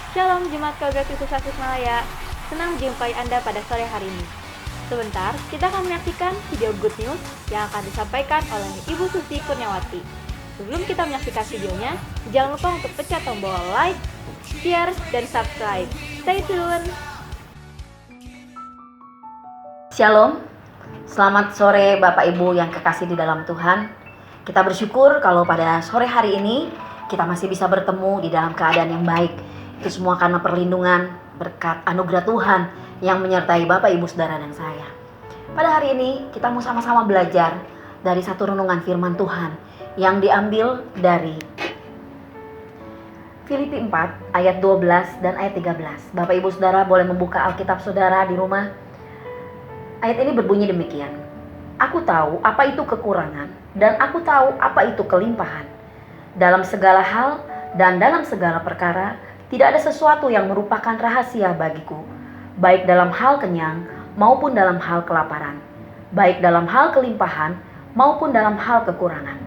Shalom Jemaat Keluarga Kristus Tasikmalaya. Senang menjumpai Anda pada sore hari ini. Sebentar, kita akan menyaksikan video good news yang akan disampaikan oleh Ibu Susi Kurniawati. Sebelum kita menyaksikan videonya, jangan lupa untuk pencet tombol like, share, dan subscribe. Stay tune! Shalom, selamat sore Bapak Ibu yang kekasih di dalam Tuhan. Kita bersyukur kalau pada sore hari ini kita masih bisa bertemu di dalam keadaan yang baik. Itu semua karena perlindungan, berkat, anugerah Tuhan yang menyertai Bapak, Ibu, Saudara, dan saya. Pada hari ini kita mau sama-sama belajar dari satu renungan firman Tuhan yang diambil dari Filipi 4 ayat 12 dan ayat 13. Bapak, Ibu, Saudara boleh membuka Alkitab Saudara di rumah. Ayat ini berbunyi demikian. Aku tahu apa itu kekurangan dan aku tahu apa itu kelimpahan. Dalam segala hal dan dalam segala perkara, tidak ada sesuatu yang merupakan rahasia bagiku, baik dalam hal kenyang maupun dalam hal kelaparan, baik dalam hal kelimpahan maupun dalam hal kekurangan.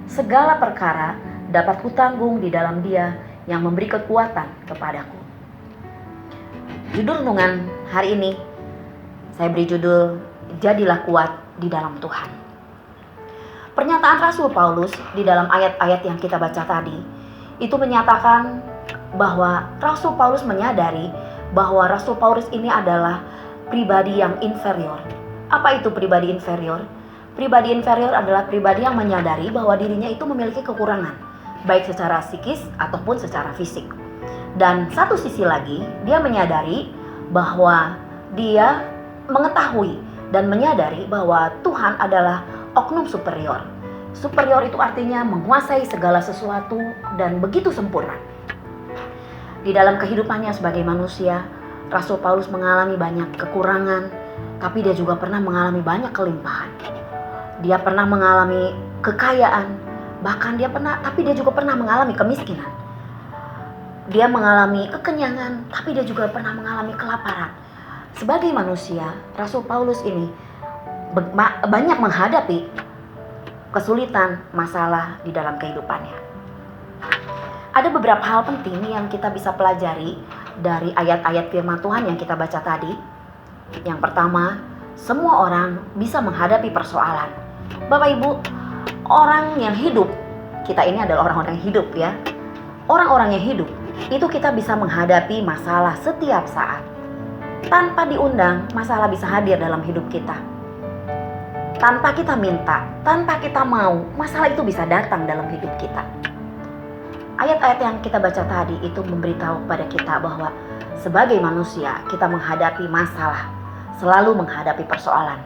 Segala perkara dapat kutanggung di dalam Dia yang memberi kekuatan kepadaku. Judul renungan hari ini saya beri judul, Jadilah Kuat di dalam Tuhan. Pernyataan Rasul Paulus di dalam ayat-ayat yang kita baca tadi, itu menyatakan bahwa Rasul Paulus menyadari bahwa Rasul Paulus ini adalah pribadi yang inferior. Apa itu pribadi inferior? Pribadi inferior adalah pribadi yang menyadari bahwa dirinya itu memiliki kekurangan, baik secara psikis ataupun secara fisik. Dan satu sisi lagi, dia menyadari bahwa dia mengetahui dan menyadari bahwa Tuhan adalah oknum superior. Superior itu artinya menguasai segala sesuatu dan begitu sempurna. Di dalam kehidupannya sebagai manusia, Rasul Paulus mengalami banyak kekurangan, tapi dia juga pernah mengalami banyak kelimpahan. Dia pernah mengalami kekayaan, bahkan dia juga pernah mengalami kemiskinan. Dia mengalami kekenyangan, tapi dia juga pernah mengalami kelaparan. Sebagai manusia, Rasul Paulus ini banyak menghadapi kesulitan, masalah di dalam kehidupannya. Ada beberapa hal penting yang kita bisa pelajari dari ayat-ayat firman Tuhan yang kita baca tadi. Yang pertama, semua orang bisa menghadapi persoalan. Bapak Ibu, orang yang hidup, kita ini adalah orang-orang yang hidup ya. Orang-orang yang hidup, itu kita bisa menghadapi masalah setiap saat. Tanpa diundang, masalah bisa hadir dalam hidup kita. Tanpa kita minta, tanpa kita mau, masalah itu bisa datang dalam hidup kita. Ayat-ayat yang kita baca tadi itu memberitahu kepada kita bahwa sebagai manusia kita menghadapi masalah, selalu menghadapi persoalan.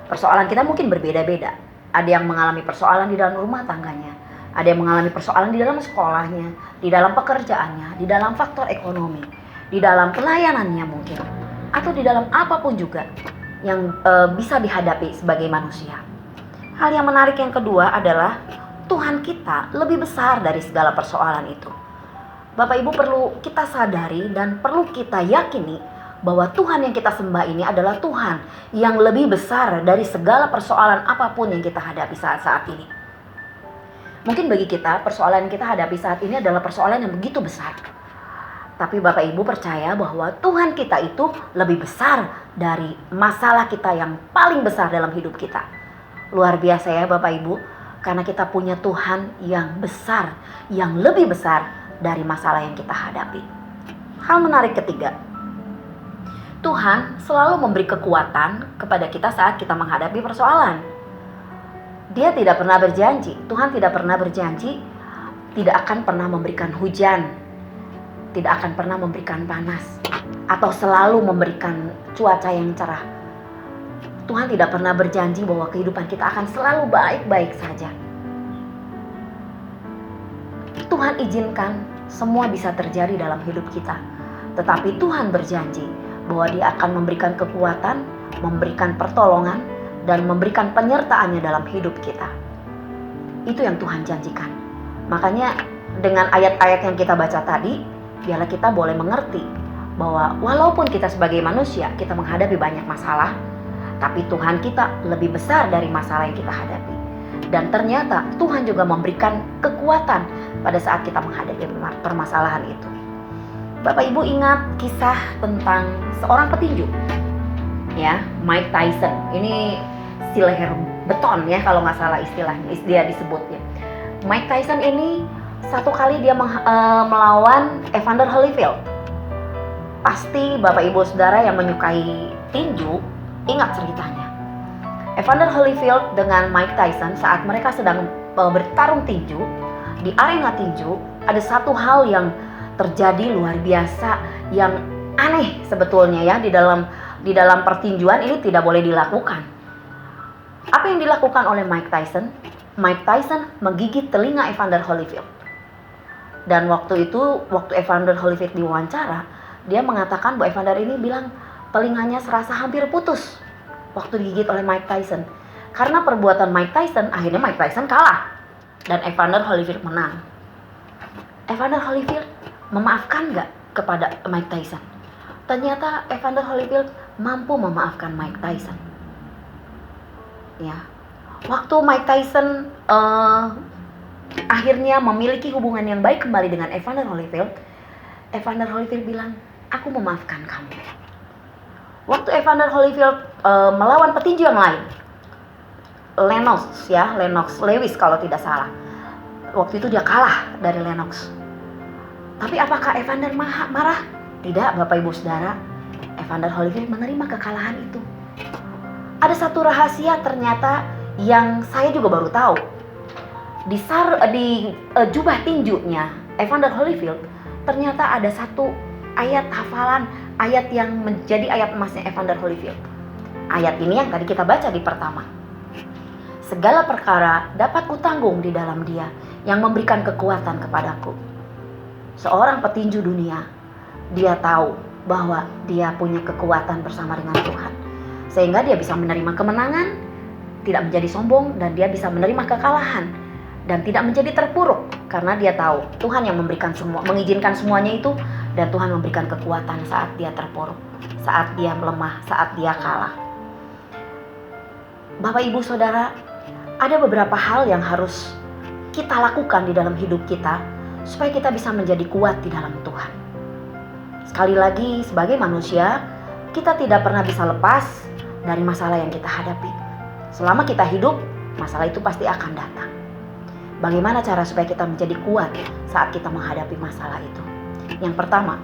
Persoalan kita mungkin berbeda-beda. Ada yang mengalami persoalan di dalam rumah tangganya, ada yang mengalami persoalan di dalam sekolahnya, di dalam pekerjaannya, di dalam faktor ekonomi, di dalam pelayanannya mungkin, atau di dalam apapun juga yang bisa dihadapi sebagai manusia. Hal yang menarik yang kedua adalah Tuhan kita lebih besar dari segala persoalan itu. Bapak Ibu, perlu kita sadari dan perlu kita yakini bahwa Tuhan yang kita sembah ini adalah Tuhan yang lebih besar dari segala persoalan apapun yang kita hadapi saat-saat ini. Mungkin bagi kita persoalan yang kita hadapi saat ini adalah persoalan yang begitu besar. Tapi Bapak Ibu percaya bahwa Tuhan kita itu lebih besar dari masalah kita yang paling besar dalam hidup kita. Luar biasa ya Bapak Ibu, karena kita punya Tuhan yang besar, yang lebih besar dari masalah yang kita hadapi. Hal menarik ketiga, Tuhan selalu memberi kekuatan kepada kita saat kita menghadapi persoalan. Dia tidak pernah berjanji, Tuhan tidak pernah berjanji tidak akan pernah memberikan hujan, tidak akan pernah memberikan panas, atau selalu memberikan cuaca yang cerah. Tuhan tidak pernah berjanji bahwa kehidupan kita akan selalu baik-baik saja. Tuhan izinkan semua bisa terjadi dalam hidup kita. Tetapi Tuhan berjanji bahwa Dia akan memberikan kekuatan, memberikan pertolongan, dan memberikan penyertaannya dalam hidup kita. Itu yang Tuhan janjikan. Makanya dengan ayat-ayat yang kita baca tadi, biarlah kita boleh mengerti bahwa walaupun kita sebagai manusia, kita menghadapi banyak masalah, tapi Tuhan kita lebih besar dari masalah yang kita hadapi. Dan ternyata Tuhan juga memberikan kekuatan pada saat kita menghadapi permasalahan itu. Bapak Ibu ingat kisah tentang seorang petinju, ya, Mike Tyson. Ini si leher beton ya kalau nggak salah istilahnya, dia disebutnya. Mike Tyson ini satu kali dia melawan Evander Holyfield. Pasti Bapak Ibu Saudara yang menyukai tinju ingat ceritanya. Evander Holyfield dengan Mike Tyson saat mereka sedang bertarung tinju di arena tinju, ada satu hal yang terjadi luar biasa yang aneh sebetulnya ya di dalam pertinjuan ini tidak boleh dilakukan. Apa yang dilakukan oleh Mike Tyson? Mike Tyson menggigit telinga Evander Holyfield. Dan waktu Evander Holyfield diwawancara, dia mengatakan bahwa Evander ini bilang telinganya serasa hampir putus waktu digigit oleh Mike Tyson. Karena perbuatan Mike Tyson, akhirnya Mike Tyson kalah dan Evander Holyfield menang. Evander Holyfield memaafkan nggak kepada Mike Tyson? Ternyata Evander Holyfield mampu memaafkan Mike Tyson. Ya, waktu Mike Tyson akhirnya memiliki hubungan yang baik kembali dengan Evander Holyfield bilang, aku memaafkan kamu. Waktu Evander Holyfield melawan petinju yang lain, Lennox Lewis kalau tidak salah, waktu itu dia kalah dari Lennox. Tapi apakah Evander marah? Tidak, Bapak Ibu Saudara. Evander Holyfield menerima kekalahan itu. Ada satu rahasia ternyata yang saya juga baru tahu. Di jubah tinjunya Evander Holyfield ternyata ada satu ayat hafalan, ayat yang menjadi ayat emasnya Evander Holyfield. Ayat ini yang tadi kita baca di pertama. Segala perkara dapat kutanggung di dalam Dia yang memberikan kekuatan kepadaku. Seorang petinju dunia, dia tahu bahwa dia punya kekuatan bersama dengan Tuhan. Sehingga dia bisa menerima kemenangan, tidak menjadi sombong, dan dia bisa menerima kekalahan dan tidak menjadi terpuruk karena dia tahu Tuhan yang mengizinkan semuanya itu, dan Tuhan memberikan kekuatan saat dia terpuruk, saat dia melemah, saat dia kalah. Bapak Ibu Saudara, ada beberapa hal yang harus kita lakukan di dalam hidup kita supaya kita bisa menjadi kuat di dalam Tuhan. Sekali lagi, sebagai manusia, kita tidak pernah bisa lepas dari masalah yang kita hadapi. Selama kita hidup, masalah itu pasti akan datang. Bagaimana cara supaya kita menjadi kuat saat kita menghadapi masalah itu? Yang pertama,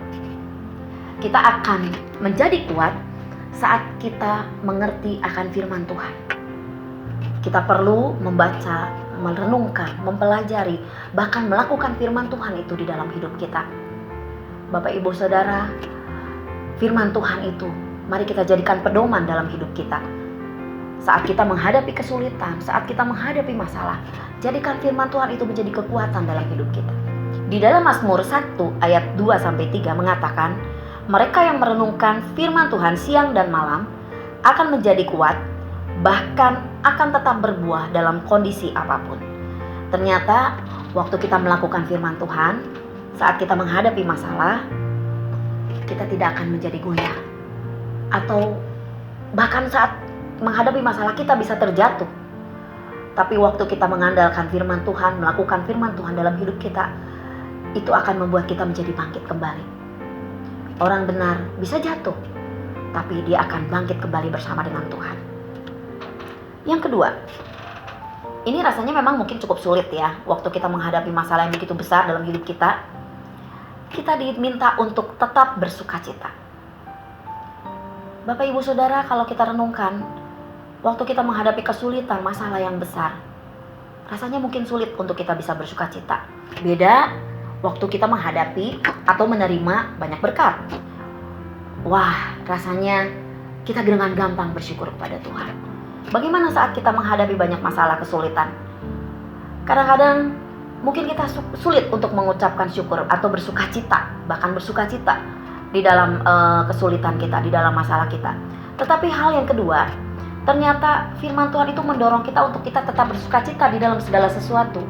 kita akan menjadi kuat saat kita mengerti akan firman Tuhan. Kita perlu membaca, merenungkan, mempelajari, bahkan melakukan firman Tuhan itu di dalam hidup kita. Bapak Ibu Saudara, firman Tuhan itu mari kita jadikan pedoman dalam hidup kita. Saat kita menghadapi kesulitan, saat kita menghadapi masalah, jadikan firman Tuhan itu menjadi kekuatan dalam hidup kita. Di dalam Mazmur 1 ayat 2-3 mengatakan, mereka yang merenungkan firman Tuhan siang dan malam akan menjadi kuat, bahkan akan tetap berbuah dalam kondisi apapun. Ternyata waktu kita melakukan firman Tuhan, saat kita menghadapi masalah, kita tidak akan menjadi goyah. Atau bahkan saat menghadapi masalah kita bisa terjatuh. Tapi waktu kita mengandalkan firman Tuhan, melakukan firman Tuhan dalam hidup kita, itu akan membuat kita menjadi bangkit kembali. Orang benar bisa jatuh, tapi dia akan bangkit kembali bersama dengan Tuhan. Yang kedua, ini rasanya memang mungkin cukup sulit ya. Waktu kita menghadapi masalah yang begitu besar dalam hidup kita diminta untuk tetap bersukacita. Bapak Ibu Saudara, kalau kita renungkan, waktu kita menghadapi kesulitan, masalah yang besar, rasanya mungkin sulit untuk kita bisa bersukacita. Beda waktu kita menghadapi atau menerima banyak berkat. Wah, rasanya kita dengan gampang bersyukur kepada Tuhan. Bagaimana saat kita menghadapi banyak masalah, kesulitan? Kadang-kadang mungkin kita sulit untuk mengucapkan syukur atau bersukacita, bahkan bersukacita di dalam kesulitan kita, di dalam masalah kita. Tetapi hal yang kedua, ternyata firman Tuhan itu mendorong kita untuk kita tetap bersukacita di dalam segala sesuatu.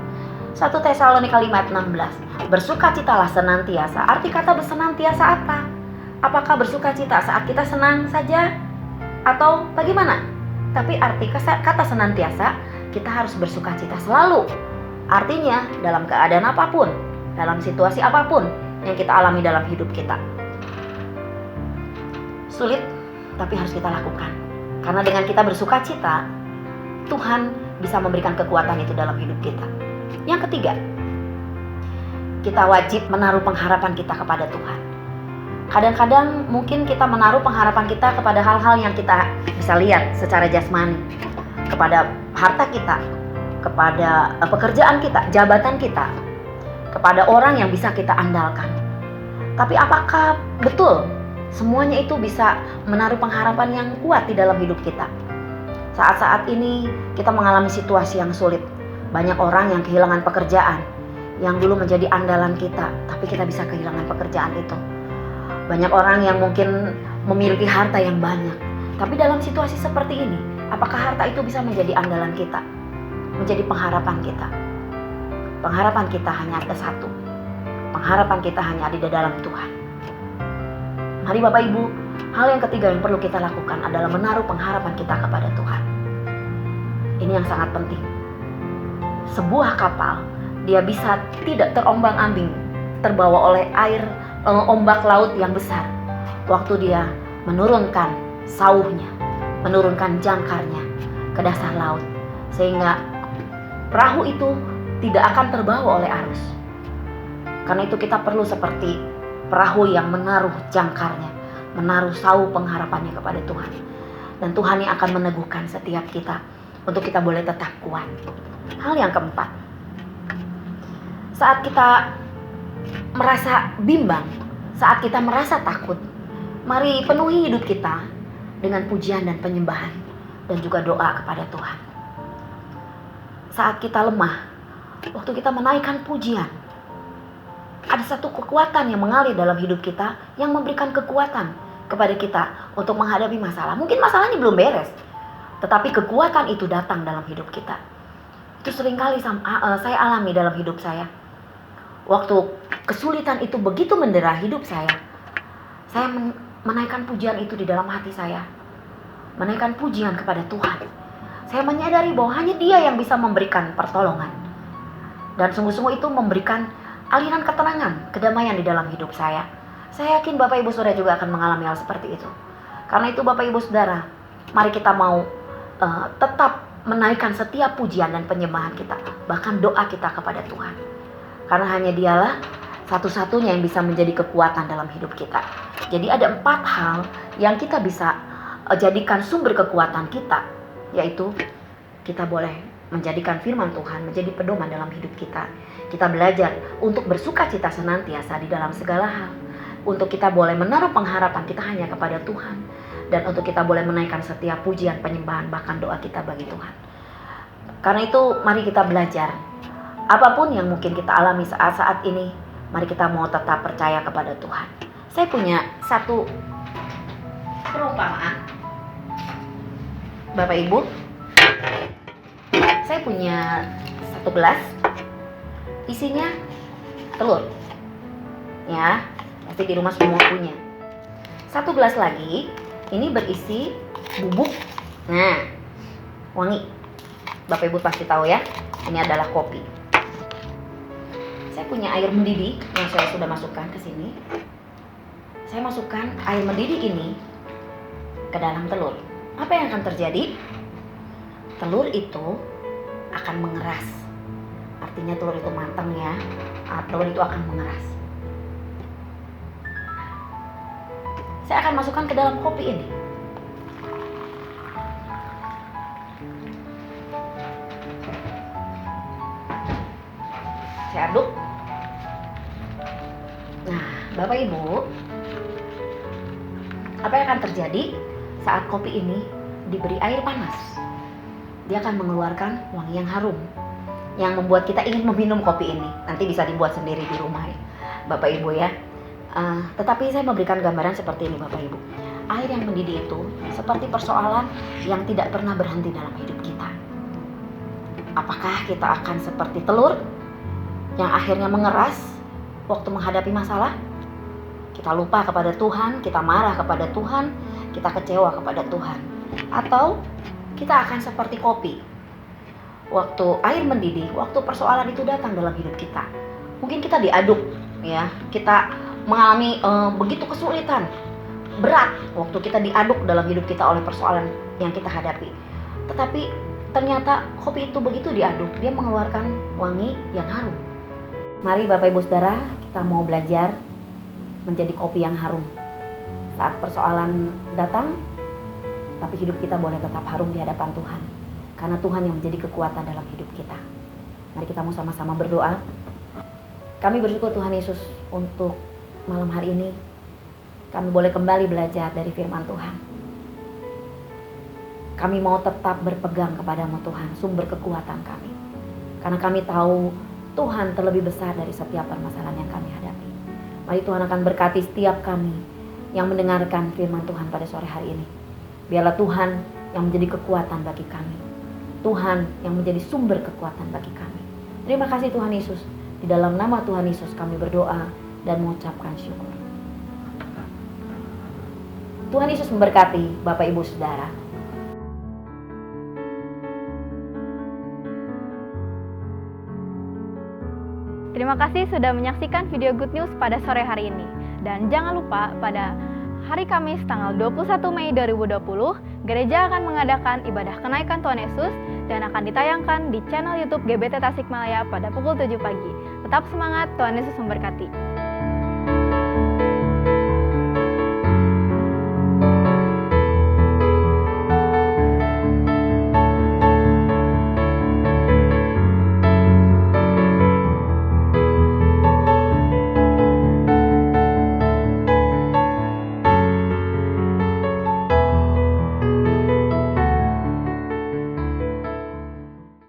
1 Tesalonika 5 ayat 16, bersukacitalah senantiasa. Arti kata bersenantiasa apa? Apakah bersukacita saat kita senang saja? Atau bagaimana? Tapi arti kata senantiasa, kita harus bersukacita selalu. Artinya dalam keadaan apapun, dalam situasi apapun, yang kita alami dalam hidup kita. Sulit, tapi harus kita lakukan. Karena dengan kita bersuka cita, Tuhan bisa memberikan kekuatan itu dalam hidup kita. Yang ketiga, kita wajib menaruh pengharapan kita kepada Tuhan. Kadang-kadang mungkin kita menaruh pengharapan kita kepada hal-hal yang kita bisa lihat secara jasmani, kepada harta kita, kepada pekerjaan kita, jabatan kita, kepada orang yang bisa kita andalkan. Tapi apakah betul semuanya itu bisa menaruh pengharapan yang kuat di dalam hidup kita? Saat-saat ini kita mengalami situasi yang sulit. Banyak orang yang kehilangan pekerjaan yang dulu menjadi andalan kita, tapi kita bisa kehilangan pekerjaan itu. Banyak orang yang mungkin memiliki harta yang banyak, tapi dalam situasi seperti ini, apakah harta itu bisa menjadi andalan kita, menjadi pengharapan kita? Pengharapan kita hanya ada satu. Pengharapan kita hanya ada di dalam Tuhan. Mari Bapak Ibu, hal yang ketiga yang perlu kita lakukan adalah menaruh pengharapan kita kepada Tuhan. Ini yang sangat penting. Sebuah kapal, dia bisa tidak terombang-ambing, terbawa oleh air, ombak laut yang besar. Waktu dia menurunkan sauhnya, menurunkan jangkarnya ke dasar laut, sehingga perahu itu tidak akan terbawa oleh arus. Karena itu kita perlu seperti perahu yang menaruh jangkarnya, menaruh sauh pengharapannya kepada Tuhan. Dan Tuhan yang akan meneguhkan setiap kita untuk kita boleh tetap kuat. Hal yang keempat, saat kita merasa bimbang, saat kita merasa takut, mari penuhi hidup kita dengan pujian dan penyembahan dan juga doa kepada Tuhan. Saat kita lemah, waktu kita menaikkan pujian, ada satu kekuatan yang mengalir dalam hidup kita yang memberikan kekuatan kepada kita untuk menghadapi masalah. Mungkin masalahnya belum beres, tetapi kekuatan itu datang dalam hidup kita. Itu seringkali saya alami dalam hidup saya. Waktu kesulitan itu begitu mendera hidup saya menaikkan pujian itu di dalam hati saya. Menaikkan pujian kepada Tuhan. Saya menyadari bahwa hanya Dia yang bisa memberikan pertolongan. Dan sungguh-sungguh itu memberikan aliran ketenangan, kedamaian di dalam hidup saya. Saya yakin Bapak Ibu Saudara juga akan mengalami hal seperti itu. Karena itu Bapak Ibu Saudara, mari kita mau tetap menaikkan setiap pujian dan penyembahan kita, bahkan doa kita kepada Tuhan. Karena hanya Dialah satu-satunya yang bisa menjadi kekuatan dalam hidup kita. Jadi ada 4 hal yang kita bisa jadikan sumber kekuatan kita, yaitu kita boleh menjadikan firman Tuhan menjadi pedoman dalam hidup kita. Kita belajar untuk bersuka cita senantiasa di dalam segala hal. Untuk kita boleh menaruh pengharapan kita hanya kepada Tuhan. Dan untuk kita boleh menaikkan setiap pujian, penyembahan, bahkan doa kita bagi Tuhan. Karena itu mari kita belajar. Apapun yang mungkin kita alami saat-saat ini, mari kita mau tetap percaya kepada Tuhan. Saya punya satu perumpamaan. Bapak Ibu, saya punya satu gelas, isinya telur. Ya, pasti di rumah semua punya. Satu gelas lagi, ini berisi bubuk. Nah, wangi. Bapak Ibu pasti tahu ya, ini adalah kopi. Saya punya air mendidih yang saya sudah masukkan ke sini. Saya masukkan air mendidih ini ke dalam telur. Apa yang akan terjadi? Telur itu akan mengeras. Artinya telur itu matang ya. Telur itu akan mengeras. Saya akan masukkan ke dalam kopi ini. Saya aduk. Nah, Bapak Ibu, apa yang akan terjadi saat kopi ini diberi air panas? Dia akan mengeluarkan wangi yang harum, yang membuat kita ingin meminum kopi ini. Nanti bisa dibuat sendiri di rumah ya, Bapak Ibu ya. Tetapi saya memberikan gambaran seperti ini Bapak Ibu. Air yang mendidih itu seperti persoalan yang tidak pernah berhenti dalam hidup kita. Apakah kita akan seperti telur yang akhirnya mengeras waktu menghadapi masalah? Kita lupa kepada Tuhan, kita marah kepada Tuhan, kita kecewa kepada Tuhan. Atau kita akan seperti kopi. Waktu air mendidih, waktu persoalan itu datang dalam hidup kita, mungkin kita diaduk ya, kita mengalami begitu kesulitan, berat waktu kita diaduk dalam hidup kita oleh persoalan yang kita hadapi. Tetapi ternyata kopi itu begitu diaduk, dia mengeluarkan wangi yang harum. Mari Bapak Ibu Saudara, kita mau belajar menjadi kopi yang harum. Saat persoalan datang, tapi hidup kita boleh tetap harum di hadapan Tuhan. Karena Tuhan yang menjadi kekuatan dalam hidup kita. Mari kita mau sama-sama berdoa. Kami bersyukur Tuhan Yesus untuk malam hari ini kami boleh kembali belajar dari firman Tuhan. Kami mau tetap berpegang kepadamu Tuhan, sumber kekuatan kami. Karena kami tahu Tuhan terlebih besar dari setiap permasalahan yang kami hadapi. Mari Tuhan akan berkati setiap kami yang mendengarkan firman Tuhan pada sore hari ini. Biarlah Tuhan yang menjadi kekuatan bagi kami. Tuhan yang menjadi sumber kekuatan bagi kami. Terima kasih Tuhan Yesus. Di dalam nama Tuhan Yesus kami berdoa dan mengucapkan syukur. Tuhan Yesus memberkati Bapak Ibu Saudara. Terima kasih sudah menyaksikan video Good News pada sore hari ini. Dan jangan lupa pada hari Kamis tanggal 21 Mei 2020, gereja akan mengadakan ibadah kenaikan Tuhan Yesus dan akan ditayangkan di channel YouTube GBT Tasikmalaya pada pukul 7 pagi. Tetap semangat, Tuhan Yesus memberkati.